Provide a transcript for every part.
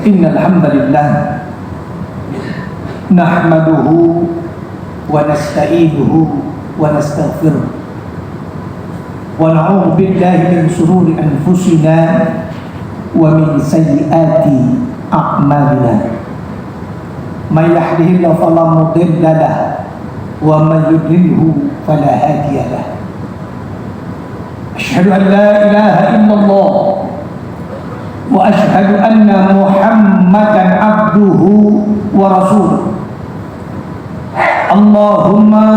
Innal hamdalillah nahmaduhu wa nasta'inuhu wa nastaghfiruh wa na'udzu billahi min shururi anfusina wa min sayyiati a'malina. May yahdihillahu fala mudilla lahu wa may yudlilhu fala hadiya lahu. Asyhadu an la ilaha illallah wa asyhadu anna Muhammadan abduhu wa rasuluh. Allahumma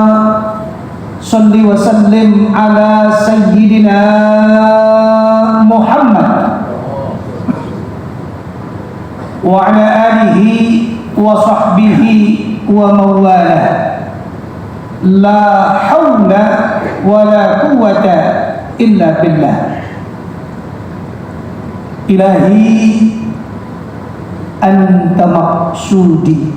salli wa sallim ala sayyidina Muhammad wa ala alihi wa sahbihi wa mawalah. La hawla wa la quwwata illa billah. Ilahi anta maqsudi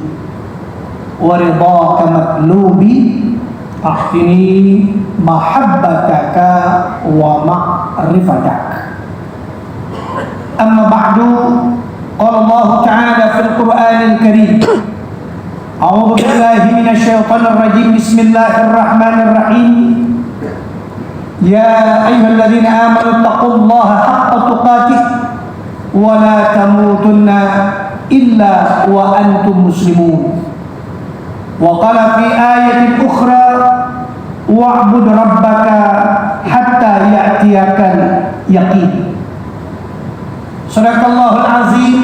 wa ridhaka matlubi, ahtini mahabbataka wa ma'rifatak. Amma ba'du, qala Allah ta'ala fil Qur'anil Karim, a'udzu billahi minasy syaithanir rajim, bismillahirrahmanirrahim. Ya ayyuhalladzina amanu taqullaha haqqa tuqatih wa la tamutunna illa wa antum muslimun. Wa qala fi ayatin ukhra wa'bud rabbaka hatta ya'tiyakal yaqin. Sadaqallahul azim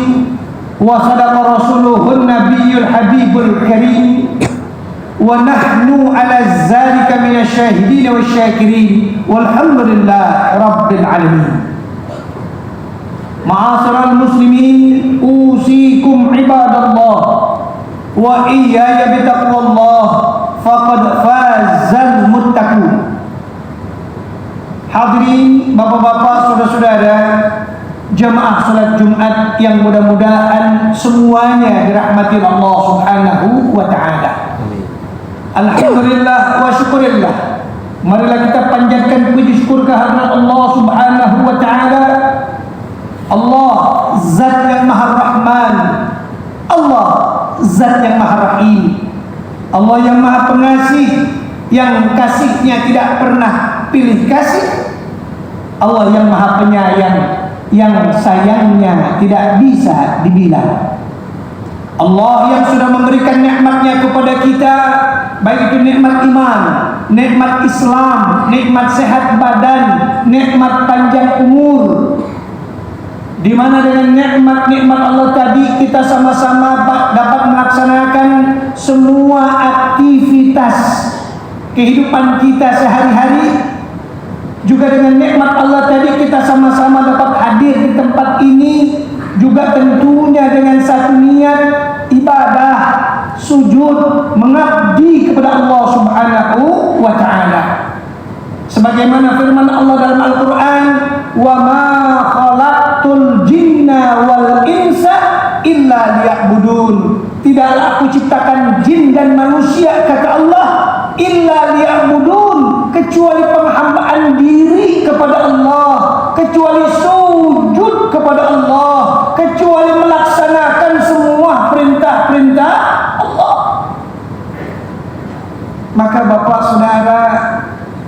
wa sadaqa rasuluhun nabiyyul habibul karim. Wa nahnu ala zalika minasyahidin wasyakirin walhamdulillah rabbil alamin. Ma'asyiral muslimin, usikum ibadallah wa iyaya bitaqwallah faqad fazal muttaqun. Hadirin bapak-bapak, saudara-saudara, jamaah salat Jumat yang mudah-mudahan semuanya dirahmati Allah Subhanahu wa taala. Alhamdulillah wa syukurillah. Marilah kita panjatkan puji syukur kehadirat Allah Subhanahu wa taala. Allah zat yang maha rahman, Allah zat yang maha rahim, Allah yang maha pengasih, yang kasihnya tidak pernah pilih kasih, Allah yang maha penyayang, yang sayangnya tidak bisa dibilang. Allah yang sudah memberikan nikmatnya kepada kita, baik itu nikmat iman, nikmat Islam, nikmat sehat badan, nikmat panjang umur, di mana dengan nikmat-nikmat Allah tadi kita sama-sama dapat melaksanakan semua aktivitas kehidupan kita sehari-hari. Juga dengan nikmat Allah tadi kita sama-sama dapat hadir di tempat ini, juga tentunya dengan satu niat ibadah, sujud, mengabdi kepada Allah Subhanahu wa taala. Sebagaimana firman Allah dalam Al-Qur'an, "Wa ma khalaqtul jinna wal insa illa liya'budun." Tidaklah aku ciptakan jin dan manusia, kata Allah, illa liya'budun, kecuali penghambaan diri kepada Allah, kecuali sujud kepada Allah, kecuali melaksanakan semua perintah-perintah Allah. Maka bapak saudara,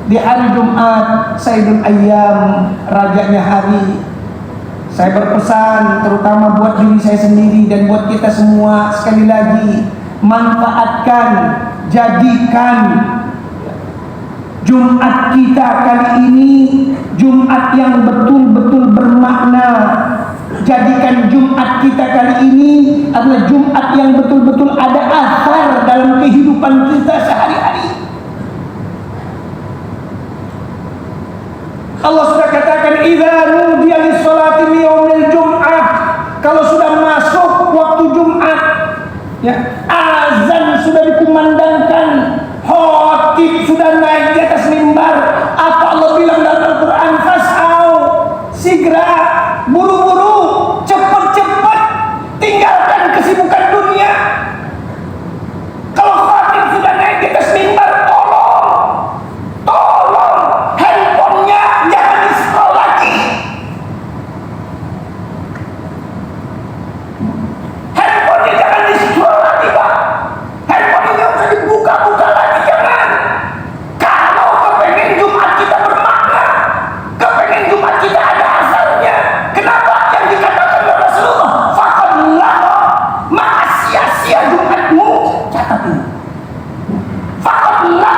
di hari Jumat, Sayyidul Ayyam, rajanya hari, saya berpesan terutama buat diri saya sendiri dan buat kita semua, sekali lagi, manfaatkan, jadikan Jumat kita kali ini Jumat yang betul-betul bermakna. Jadikan Jumat kita kali ini adalah Jumat yang betul-betul ada asar dalam kehidupan kita sehari-hari. Allah sudah katakan, idza nudiya lis-sholati min yaumil jum'ah, kalau sudah masuk waktu Jumat, ya, azan sudah dikumandangkan, khatib sudah naik di atas mimbar, apa Allah bilang dalam Al-Quran? Fas'au, segera, buru-buru, cepat-cepat, tinggalkan kesibukan dunia. Kalau khatib sudah naik di atas mimbar, tolong, handphonenya jangan di-scroll lagi. Jumat ini. Fakatlah,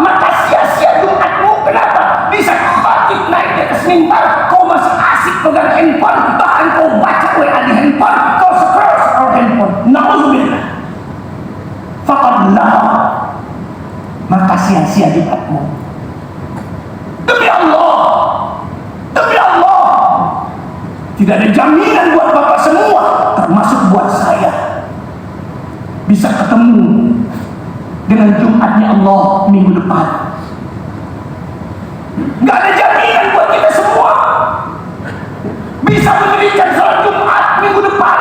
maka sia-sia Jumatmu. Kenapa? Bisa khatib naik di atas mimbar, kau masih asik pegang handphone, bahkan kau baca WA di handphone, kau scroll handphone. Nauzubillah. Fakatlah, maka sia-sia Jumatmu. Demi Allah, demi Allah, tidak ada jaminan buat bapak semua, termasuk buat saya, bisa ketemu dengan Jumatnya Allah minggu depan. Gak ada jaminan buat kita semua bisa mendirikan salat Jumat minggu depan.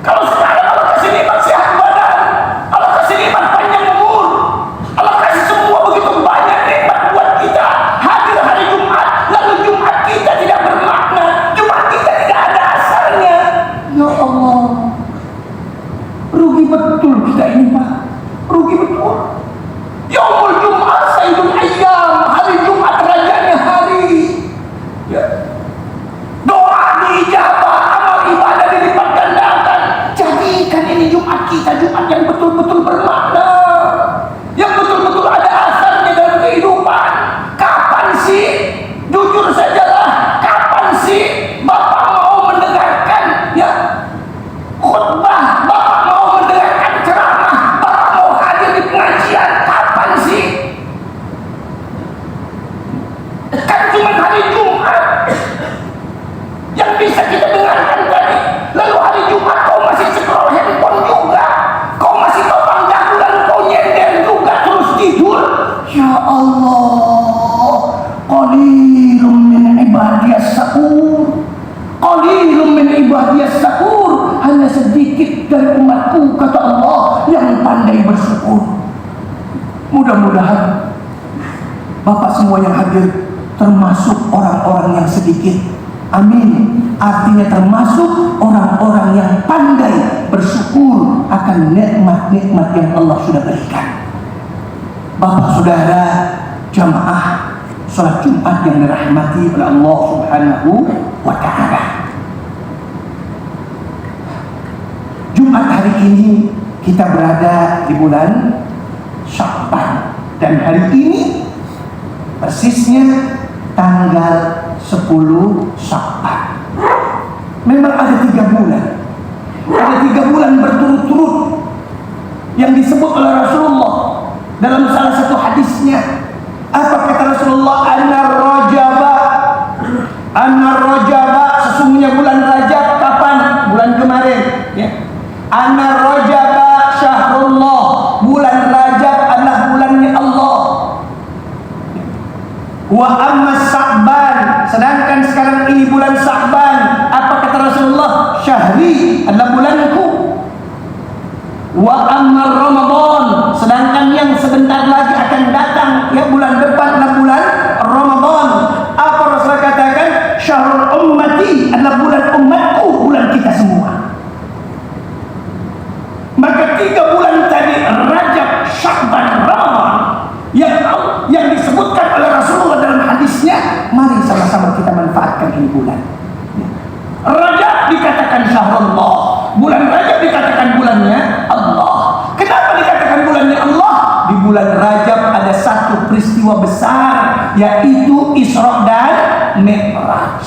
Kalau sekarang Allah kasih nikmat sehat badan, Allah kasih nikmat panjang umur, Allah kasih semua begitu banyak nikmat buat kita. Hadir hari Jumat, lalu Jumat kita tidak bermakna, Jumat kita tidak ada asarnya. Ya Allah, rugi betul kita ini, Pak. Rugi betul. Yaumul Jumat sayyidul ayyam, hari Jumat rajanya hari. Ya. Doa diijabah, amal ibadah dilipat gandakan. Jadikan ini Jumat kita Jumat yang betul-betul bermakna, yang betul-betul ada asarnya dalam kehidupan. Kapan sih, jujur sajalah, kapan sih Bapak mau mendengarkan ya khutbah, Bapak mau mendengarkan ceramah, Bapak mau hadir di pengajian? Kapan sih? Kan cuma hari Jumat yang bisa kita dengarkan tadi. Lalu hari Jumat kau masih scroll handphone juga, kau masih topang dagu, lalu kau nyender juga terus tidur. Ya Allah, qalilum min ibadiyas syakur, qalilum min ibadiyas syakur, hanya sedikit dari umatku, kata Allah, yang pandai bersyukur. Mudah-mudahan Bapak semua yang hadir termasuk orang-orang yang sedikit. Amin. Artinya termasuk orang-orang yang pandai bersyukur akan nikmat-nikmat yang Allah sudah berikan. Bapak saudara jamaah salat Jumat yang dirahmati oleh Allah Subhanahu wa ta'ala. Jumat hari ini kita berada di bulan Sya'ban, dan hari ini persisnya tanggal 10 Sya'ban. Memang ada 3 bulan, ada 3 bulan berturut-turut yang disebut oleh Rasulullah dalam salah satu hadisnya. Apa kata Rasulullah? An-Rajaba, sesungguhnya bulan Rajab. Kapan? Bulan kemarin ya. An-Rajaba syahrullah, bulan Rajab adalah bulannya Allah. Wa amma Sya'ban, sedangkan sekarang ini bulan Sya'ban. Apa kata Rasulullah? Syahri, adalah bulanku. Wa amma Ramadan, sedangkan yang sebentar lagi akan datang ya, bulan depan adalah bulan Ramadan. Apa Rasulullah katakan? Syahrul ummati, adalah bulan umatku, bulan kita semua. Maka 3 bulan tadi, Rajab, Sya'ban, Ramadan, yang disebutkan oleh Rasulullah dalam hadisnya, mari sama-sama kita manfaatkan ini bulan. Rajab dikatakan syahrullah, bulan Rajab dikatakan bulannya Allah. Kenapa dikatakan bulannya Allah? Di bulan Rajab ada satu peristiwa besar, yaitu Isra dan Mi'raj.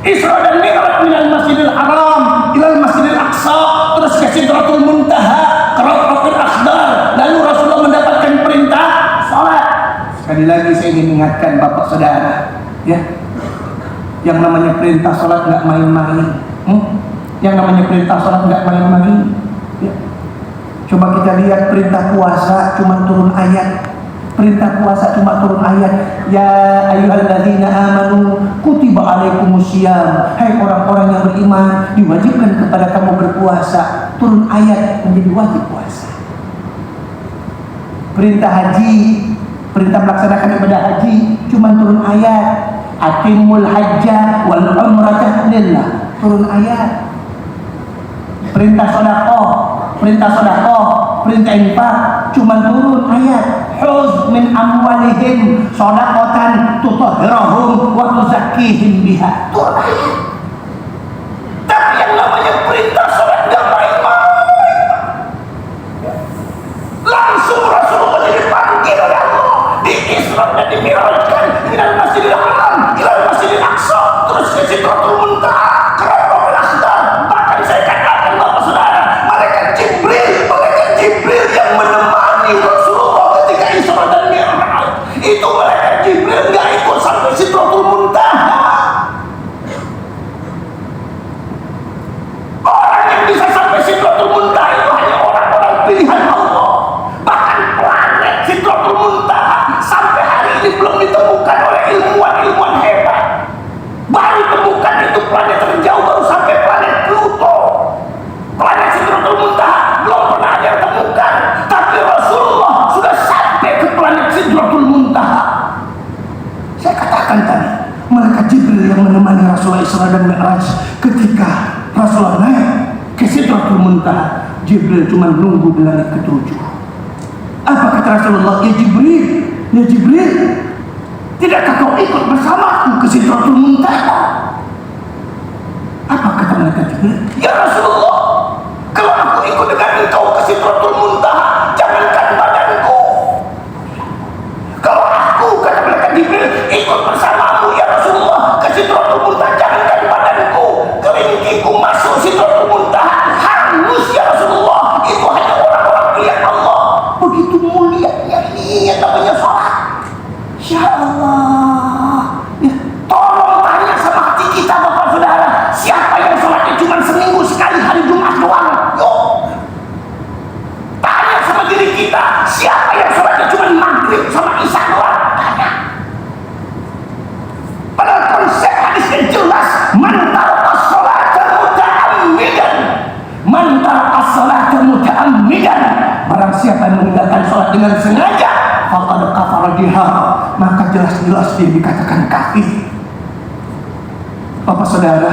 Isra dan Mi'raj minal Masjidil Haram ilal Masjidil Aqsa, terus ke Sidratul Muntaha, ke Rafiqul Akhdar, lalu Rasulullah mendapatkan perintah salat. Sekali lagi saya ingin mengingatkan Bapak Saudara ya, yang namanya perintah salat nggak main-main. Yang namanya perintah salat nggak main-main ya. Coba kita lihat perintah puasa cuma turun ayat. Perintah puasa cuma turun ayat. Ya ayyuhalladzina amanu kutiba alaikumusiyam, hai orang-orang yang beriman, diwajibkan kepada kamu berpuasa. Turun ayat menjadi wajib puasa. Perintah haji, perintah melaksanakan ibadah haji cuma turun ayat. Atimul hajja wal umrata lillah, turun ayat. Perintah sedekah, perintah infak cuma turun ayat. Huz min amwalihim shadaqatan tutahhiruhum wa tuzakkihim biha, turun ayat. Tapi yang namanya perintah salat enggak main-main. Rasulullah Isra dan Mi'raj, ketika Rasulullah naik ke Sidratul Muntaha, Jibril cuma nunggu di langit ketujuh. Apa kata Rasulullah? Ya Jibril, tidakkah kau ikut bersamaku ke Sidratul Muntaha? Apa kata malaikat Jibril? Ya Rasulullah, kalau aku ikut dengan engkau ke Sidratul Muntaha, jangankan badanku. Kalau aku, kata malaikat Jibril, ikut bersamamu ya Rasulullah ke Sidratul Muntaha, jangankan badanku, kelingkingku masuk Sidratul Muntaha hangus ya Rasulullah. Itu hanya orang-orang pilihan Allah. Begitu mulianya ini yang namanya sholat. Ya Allah, ya, tolong tanya sama hati kita Bapak Saudara, siapa yang sholatnya cuma seminggu sekali hari Jumat doang? Yuk tanya sama diri kita, siapa yang sholatnya cuma maghrib sama isya doang? Tanya. Padahal konsep hadisnya jelas, man taraka sholata muta'ammidan, man taraka sholata muta'ammidan, barang siapa yang meninggalkan sholat dengan sengaja, faqad kafara biha, maka jelas-jelas dia dikatakan kafir. Bapak Saudara,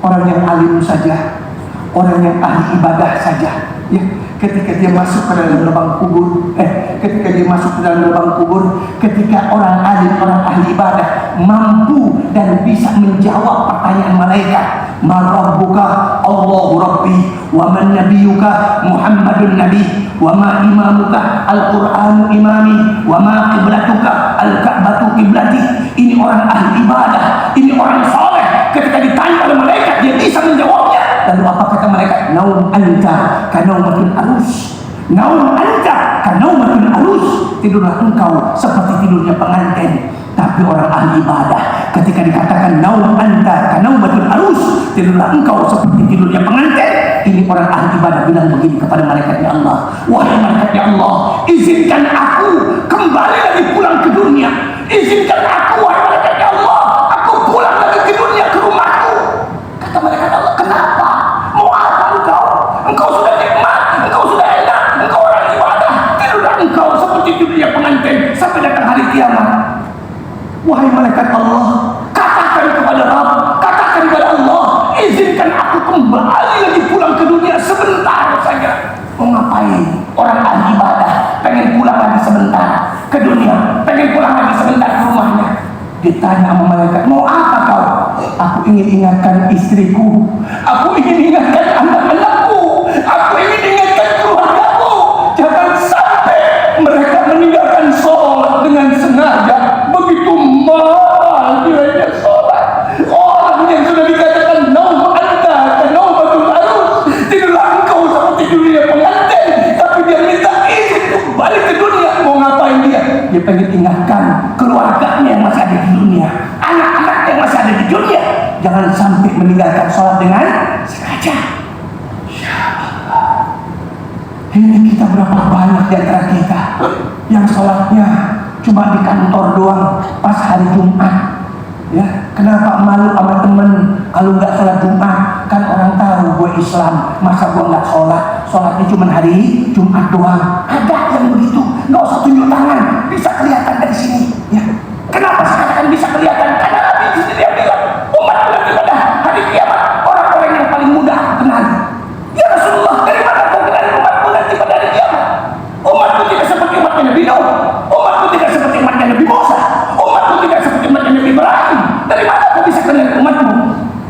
orang yang alim saja, orang yang ahli ibadah saja, ya, ketika dia masuk ke dalam lubang kubur, ketika dia masuk ke dalam lubang kubur, ketika orang alim, orang ahli ibadah mampu dan bisa menjawab pertanyaan malaikat, ma rabbuka? Allahu rabbi, wa man nabiyuka? Muhammadun nabi, wa ma imamuka? Al-Qur'anu imami, wa ma qiblatuka? Al-Ka'batu qiblati. Ini orang ahli ibadah, ini orang soleh. Ketika ditanya oleh malaikat, dia bisa menjawabnya. Lalu apa kata malaikat? Naum anta kanaumatul arus, naum anta kanaumatul arus, tidurlah engkau seperti tidurnya pengantin. Tapi orang ahli ibadah ketika dikatakan naum anta kanaumatul arus, tidurlah engkau seperti tidurnya pengantin, ini orang ahli ibadah bilang begini kepada malaikatnya Allah, wahai malaikatnya Allah, izinkan aku kembali lagi pulang ke dunia, izinkan aku wahai malaikatnya Allah, aku pulang lagi ke dunia, ke rumahku. Kata malaikat Allah, kenapa? Mau apa engkau? Engkau sudah nikmat, engkau sudah enak, engkau orang ibadah, tidurlah engkau seperti tidurnya pengantin sampai datang hari kiamat. Wahai malaikat Allah, katakan kepada Rabb, katakan kepada Allah, izinkan aku kembali lagi pulang ke dunia sebentar saja. Mau ngapain? Orang ahli ibadah pengen pulang lagi sebentar ke dunia, pengen pulang lagi sebentar ke rumahnya. Ditanya sama malaikat, mau apa kau? Aku ingin ingatkan istriku, aku ingin ingatkan anak-anakku, aku ingin ingatkan keluargaku. Jangan sampai mereka meninggalkan sholat dengan sengaja. Begitu mahal nilainya sholat. Orang yang sudah dikatakan naum anta kanaumatul arus, tidurlah engkau seperti dunia pengantin, tapi dia minta izin untuk balik ke dunia. Mau ngapain dia? Dia pengen ingatkan keluarganya yang masih ada di dunia, anak-anak yang masih ada di dunia, jangan sampai meninggalkan sholat dengan sengaja. Ini kita berapa banyak di antara kita yang sholatnya cuma di kantor doang pas hari Jumat, ya. Kenapa malu sama temen kalau nggak sholat Jumat? Kan orang tahu gue Islam, masa gue nggak sholat? Sholatnya cuma hari Jumat doang. Ada yang begitu, nggak usah tunjuk tangan, bisa kelihatan dari sini, ya. Kenapa saya katakan bisa kelihatan? Karena Nabi sendiri yang bilang, umat nanti pada hari kiamat orang-orang yang paling mudah aku kenali. Ya Rasulullah, dari mana kau kenali umatmu nanti pada hari kiamat? Umatmu tidak seperti umatnya Nabi Nuh, umatmu tidak seperti umatnya Nabi Musa, umatmu tidak seperti umatnya Nabi Ibrahim. Dari mana kau bisa kenali umatmu?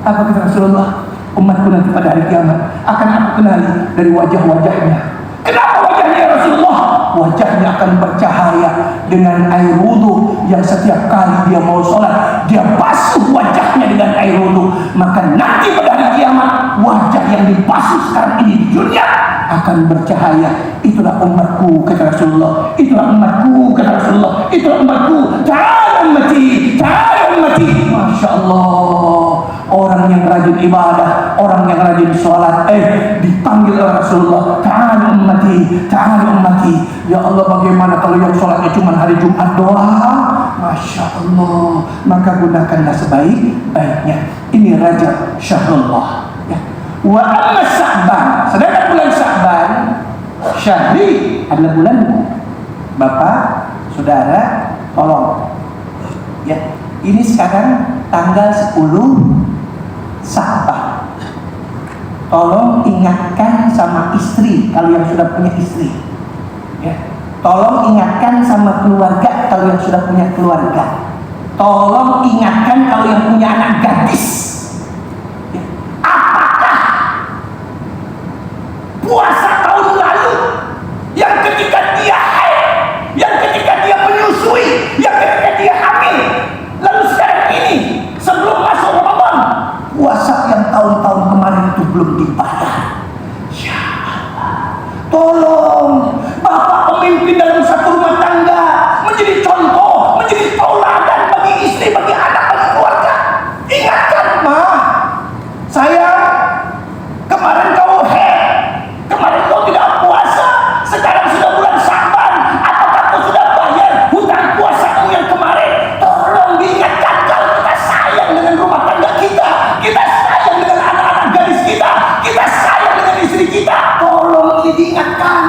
Apa kata Rasulullah? Umatku nanti pada hari kiamat akan aku kenali dari wajah-wajahnya. Kenapa wajahnya Rasulullah? Wajahnya akan bercahaya dengan air wudhu yang setiap kali dia mau sholat dia basuh wajahnya dengan air wudhu. Maka nanti pada hari kiamat wajah yang dibasuh sekarang ini di dunia akan bercahaya. Itulah umatku kata Rasulullah, itulah umatku kata Rasulullah, itulah umatku. Ta'ala ummati, ta'ala ummati. Masya Allah, orang yang rajin ibadah, orang yang rajin sholat, dipanggil oleh Rasulullah, ta'ala ummati, ta'ala ummati. Ya Allah, bagaimana kalau yang sholatnya cuma hari Jumat doang? Masya Allah, maka gunakanlah sebaik-baiknya. Ini Rajab Syahrullah, ya. Wa amma Sya'ban, sedangkan bulan Sya'ban, syahri adalah bulanku. Bapak, saudara, tolong, ya. Ini sekarang tanggal 10 Sya'ban. Tolong ingatkan sama istri kalau yang sudah punya istri, ya. Tolong ingatkan sama keluarga kalau yang sudah punya keluarga. Tolong ingatkan kalau yang punya anak gadis, ya. Apakah puasa tahun lalu yang ketika dia haid, yang ketika dia menyusui, yang ketika dia hamil, lalu sekarang ini sebelum masuk Ramadan, puasa yang tahun-tahun kemarin itu belum dibayar? Ya Allah, tolong Bapak pemimpin dalam satu rumah tangga menjadi contoh, menjadi tauladan bagi istri, bagi anak, bagi keluarga. Ingatkan, Ma, saya kemarin kau kemarin kau tidak puasa, sekarang sudah bulan Sya'ban, apakah kau sudah bayar hutang puasamu yang kemarin? Tolong diingatkan. Kalau kita sayang dengan rumah tangga kita sayang dengan anak-anak gadis kita sayang dengan istri kita, tolong ini diingatkan.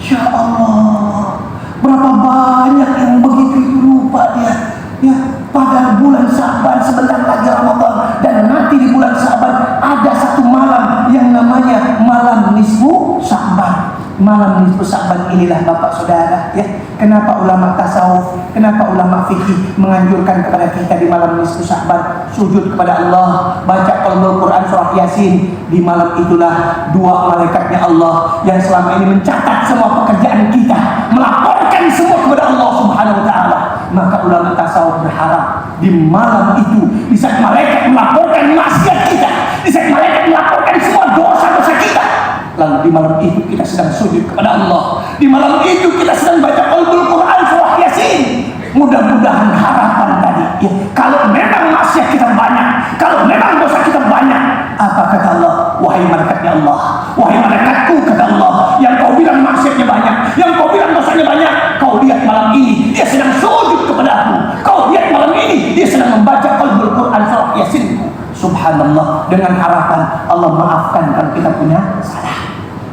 Ya Allah, berapa banyak yang begitu lupa dia, ya. Pada bulan Sya'ban sebentar lagi Ramadan, dan nanti di bulan Sya'ban ada satu malam yang namanya malam nisfu Sya'ban. Malam nisfu Sya'ban inilah Bapak Saudara, ya. Kenapa ulama tasawuf, kenapa ulama fikih menganjurkan kepada kita di malam nisfu Sya'ban sujud kepada Allah, baca Al-Quran surah Yasin. Di malam itulah dua malaikatnya Allah yang selama ini mencatat semua pekerjaan kita, melaporkan semua kepada Allah Subhanahu wa taala. Maka ulama tasawuf berharap di malam itu, di saat malaikat melaporkan maksiat kita, di saat malaikat melaporkan semua dosa-dosa kita, lalu di malam itu kita sedang sujud kepada Allah, di malam itu kita sedang baca Al-Quran surah Yasin. Mudah-mudahan harapan tadi, ya, kalau memang maksiat kita banyak, kalau memang dosa kita banyak, apa kata Allah? Wahai malaikatnya Allah, wahai malaikatku, kata Allah, yang kau bilang maksiatnya banyak, yang kau bilang dosanya banyak, kau lihat malam ini dia sedang sujud kepada aku, kau lihat malam ini dia sedang membaca Al-Quran surah Yasin. Subhanallah, dengan harapan Allah maafkan kalau kita punya salah.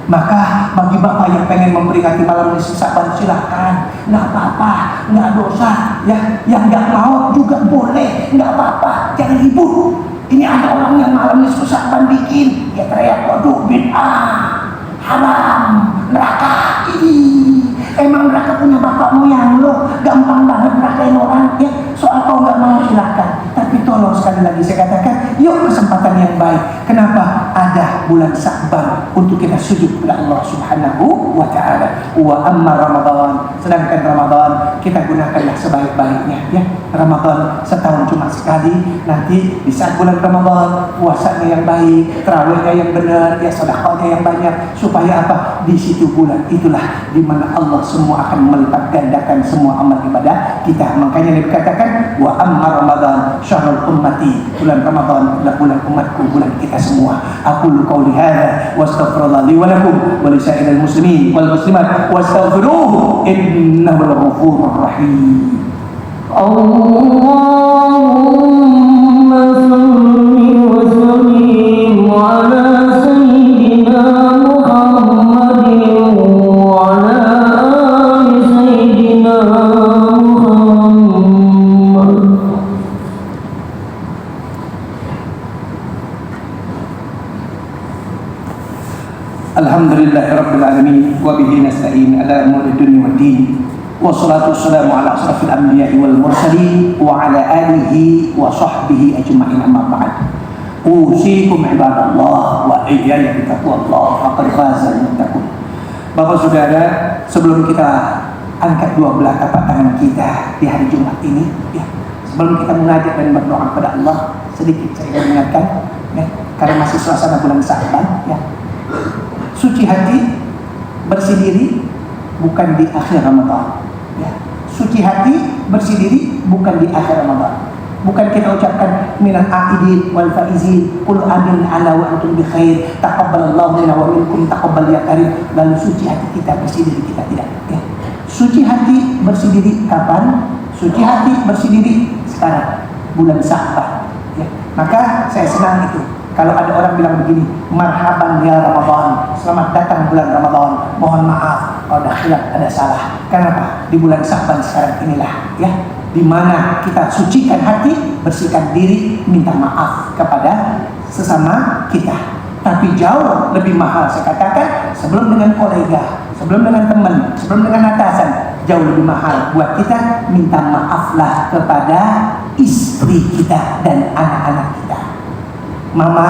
Maka bagi bapak yang pengen memperingati malam nisfu Sya'ban, silahkan, nggak apa-apa, nggak dosa, ya. Yang nggak mau juga boleh, nggak apa-apa, jangan ribut. Ini ada orang yang malam nisfu Sya'ban bikin, ya teriak, waduh, bid'ah, haram, neraka. Emang neraka punya bapak moyang lo, gampang banget nerakain orang, ya. Soal kau nggak mau, silahkan. Tapi tolong sekali lagi saya katakan, yuk kesempatan yang baik. Kenapa? Ada bulan Sya'ban untuk kita sujud kepada Allah Subhanahu wa ta'ala. Wa amma Ramadan, sedangkan Ramadan kita gunakanlah sebaik-baiknya, ya. Ramadan setahun cuma sekali. Nanti di saat bulan Ramadan, puasanya yang baik, tarawihnya yang benar, ya, sedekahnya yang banyak, supaya apa? Di situ bulan itulah di mana Allah semua akan melipat gandakan semua amal ibadah kita. Makanya Nabi katakan, wa amma Ramadan syahrul ummati, bulan Ramadan adalah bulan umatku, bulan kita semua. Aku qauli hadza wa astaghfirullah li wa lakum wa li sa'iril muslimin wal muslimat wastaghfiruhu innahu al-ghafurur rahim. Allahumma salli wa sallim ala sayyidina Muhammadin wa ala ali sayyidina Muhammad. Alhamdulillahirabbil alamin wa bihi nasta'in ala umuri dunya waddin. Wassalatu wassalamu ala asrafil anbiya'i wal mursalin wa ala alihi wa sahbihi ajma'in, amma ba'd. Usikum ibadallah wa iyaya bitaqwallah faqad fazal muttaqun. Bapak Saudara, sebelum kita angkat dua belah tapak tangan kita di hari Jumat ini, ya, sebelum kita munajat dan berdoa kepada Allah, sedikit saya ingin mengingatkan, ya, karena masih suasana bulan Sya'ban, ya. Suci hati, bersih diri bukan di akhir Ramadan, ya. Suci hati, bersih diri bukan di akhir Ramadan. Bukan kita ucapkan minal a'idin wal faizin, qul amin ala wa antum bi khair, taqabbalallahu minna wa minkum taqabbal ya karim. Lalu suci hati kita, bersih diri kita, tidak, ya. Suci hati, bersih diri kapan? Suci hati, bersih diri sekarang, bulan Sya'ban, ya. Maka saya senang itu kalau ada orang bilang begini, marhaban ya Ramadan, selamat datang bulan Ramadan. Mohon maaf kalau ada khilaf, ada salah. Kenapa? Di bulan Sya'ban sekarang inilah ya, di mana kita sucikan hati, bersihkan diri, minta maaf kepada sesama kita. Tapi jauh lebih mahal saya katakan, sebelum dengan kolega, sebelum dengan teman, sebelum dengan atasan, jauh lebih mahal buat kita minta maaflah kepada istri kita dan anak-anak kita. Mama,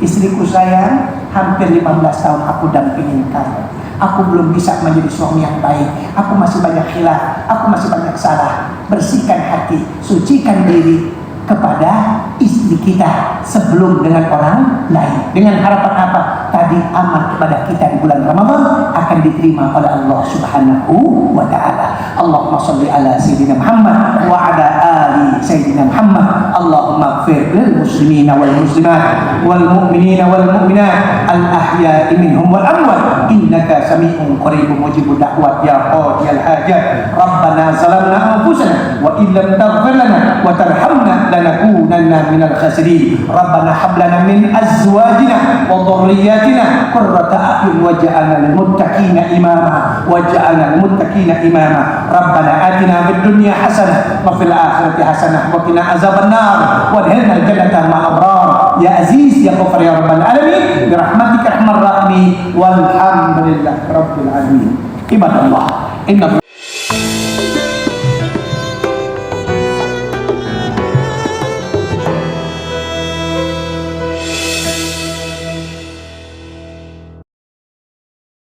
istriku sayang, hampir 15 tahun aku dampingin kamu. Aku belum bisa menjadi suami yang baik. Aku masih banyak khilaf, aku masih banyak salah. Bersihkan hati, sucikan diri kepada istri kita sebelum dengan orang lain. Dengan harapan apa? Tadi amal kepada kita di bulan Ramadan akan diterima oleh Allah Subhanahu wa ta'ala. Allahumma shalli ala Sayyidina Muhammad wa ala ali Sayyidina Muhammad. Allahumma ighfir lil muslimina wal muslimat wal mu'minina wal mu'minat al ahya'i minhum wal amwat innaka sami'un qaribun mujibud da'wat ya qadiyal hajat. Rabbana zalamna anfusana wa illam taghfir lana wa tarhamna lanakunanna minal khasirin. Rabbana hab lana min azwajina wa dhurriyyatina qurrata a'yun waj'alna lil muttaqina imama waj'alna lil muttaqina imama. Rabbana atina fid dunya hasanah wa fil akhirati hasanah wa qina azabannar wadkhilna al-jannata ma'al abrar ya aziz ya ghafar ya rabbal alamin bi rahmatika arhamar rahimin walhamdulillahi rabbil alamin. Ibadallah, inna